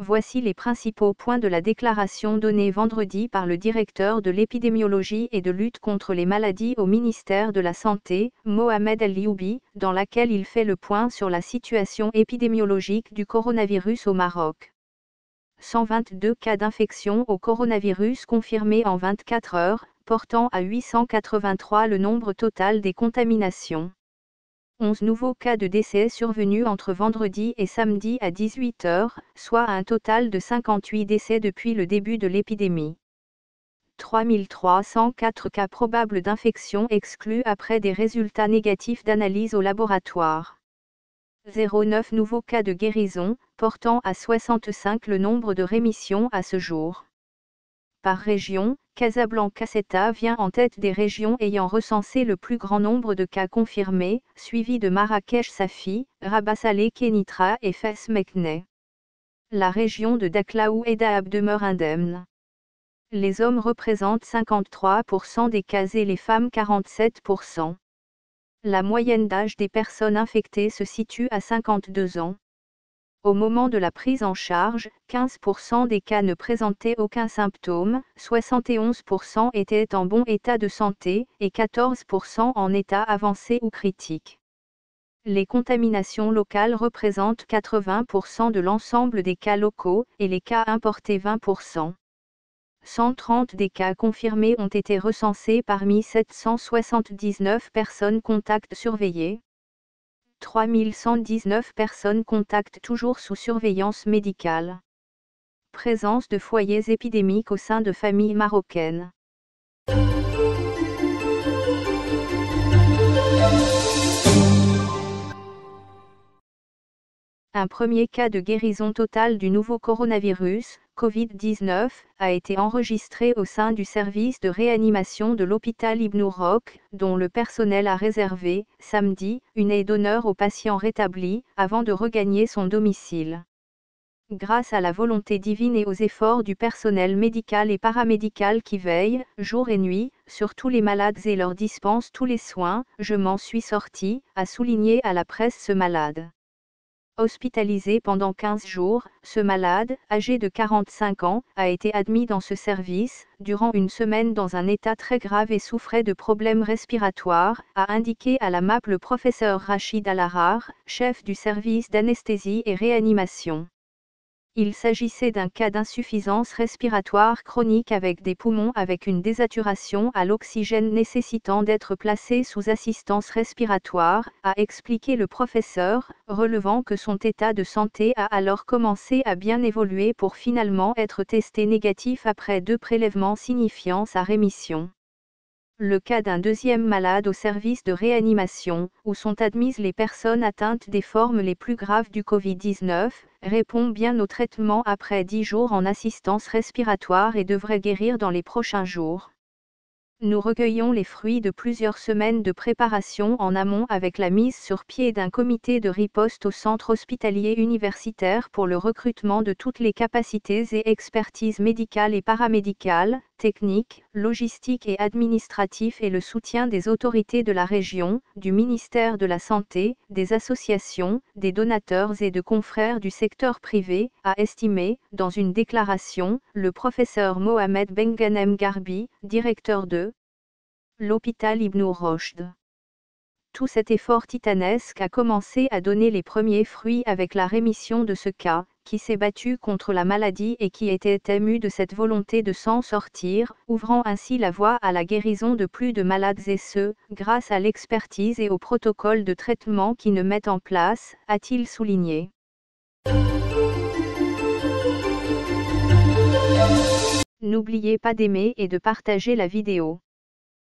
Voici les principaux points de la déclaration donnée vendredi par le directeur de l'épidémiologie et de lutte contre les maladies au ministère de la Santé, Mohamed El-Youbi, dans laquelle il fait le point sur la situation épidémiologique du coronavirus au Maroc. 122 cas d'infection au coronavirus confirmés en 24 heures, portant à 883 le nombre total des contaminations. 11 nouveaux cas de décès survenus entre vendredi et samedi à 18 heures, soit un total de 58 décès depuis le début de l'épidémie. 3304 cas probables d'infection exclus après des résultats négatifs d'analyse au laboratoire. 09 nouveaux cas de guérison, portant à 65 le nombre de rémissions à ce jour. Par région, Casablanca-Ceuta vient en tête des régions ayant recensé le plus grand nombre de cas confirmés, suivi de Marrakech-Safi, Rabat-Salé-Kénitra et Fès-Meknès. La région de Dakhla et Dahab demeure indemne. Les hommes représentent 53% des cas et les femmes 47%. La moyenne d'âge des personnes infectées se situe à 52 ans. Au moment de la prise en charge, 15% des cas ne présentaient aucun symptôme, 71% étaient en bon état de santé, et 14% en état avancé ou critique. Les contaminations locales représentent 80% de l'ensemble des cas locaux, et les cas importés 20%. 130 des cas confirmés ont été recensés parmi 779 personnes contacts surveillées. 3119 personnes contacts toujours sous surveillance médicale. Présence de foyers épidémiques au sein de familles marocaines. Un premier cas de guérison totale du nouveau coronavirus, Covid-19, a été enregistré au sein du service de réanimation de l'hôpital Ibn Roch, dont le personnel a réservé, samedi, une aide d'honneur aux patients rétablis, avant de regagner son domicile. Grâce à la volonté divine et aux efforts du personnel médical et paramédical qui veille, jour et nuit, sur tous les malades et leur dispense tous les soins, je m'en suis sorti, a souligné à la presse ce malade. Hospitalisé pendant 15 jours, ce malade, âgé de 45 ans, a été admis dans ce service, durant une semaine dans un état très grave et souffrait de problèmes respiratoires, a indiqué à la MAP le professeur Rachid Al-Ahrar, chef du service d'anesthésie et réanimation. Il s'agissait d'un cas d'insuffisance respiratoire chronique avec des poumons avec une désaturation à l'oxygène nécessitant d'être placé sous assistance respiratoire, a expliqué le professeur, relevant que son état de santé a alors commencé à bien évoluer pour finalement être testé négatif après 2 prélèvements signifiant sa rémission. Le cas d'un deuxième malade au service de réanimation, où sont admises les personnes atteintes des formes les plus graves du Covid-19, répond bien au traitement après 10 jours en assistance respiratoire et devrait guérir dans les prochains jours. Nous recueillons les fruits de plusieurs semaines de préparation en amont avec la mise sur pied d'un comité de riposte au centre hospitalier universitaire pour le recrutement de toutes les capacités et expertises médicales et paramédicales, techniques, logistiques et administratifs et le soutien des autorités de la région, du ministère de la Santé, des associations, des donateurs et de confrères du secteur privé, a estimé, dans une déclaration, le professeur Mohamed Benganem Garbi, directeur de l'hôpital Ibn Roch. Tout cet effort titanesque a commencé à donner les premiers fruits avec la rémission de ce cas, qui s'est battu contre la maladie et qui était ému de cette volonté de s'en sortir, ouvrant ainsi la voie à la guérison de plus de malades et ce, grâce à l'expertise et au protocole de traitement qui ne mettent en place, a-t-il souligné. N'oubliez pas d'aimer et de partager la vidéo.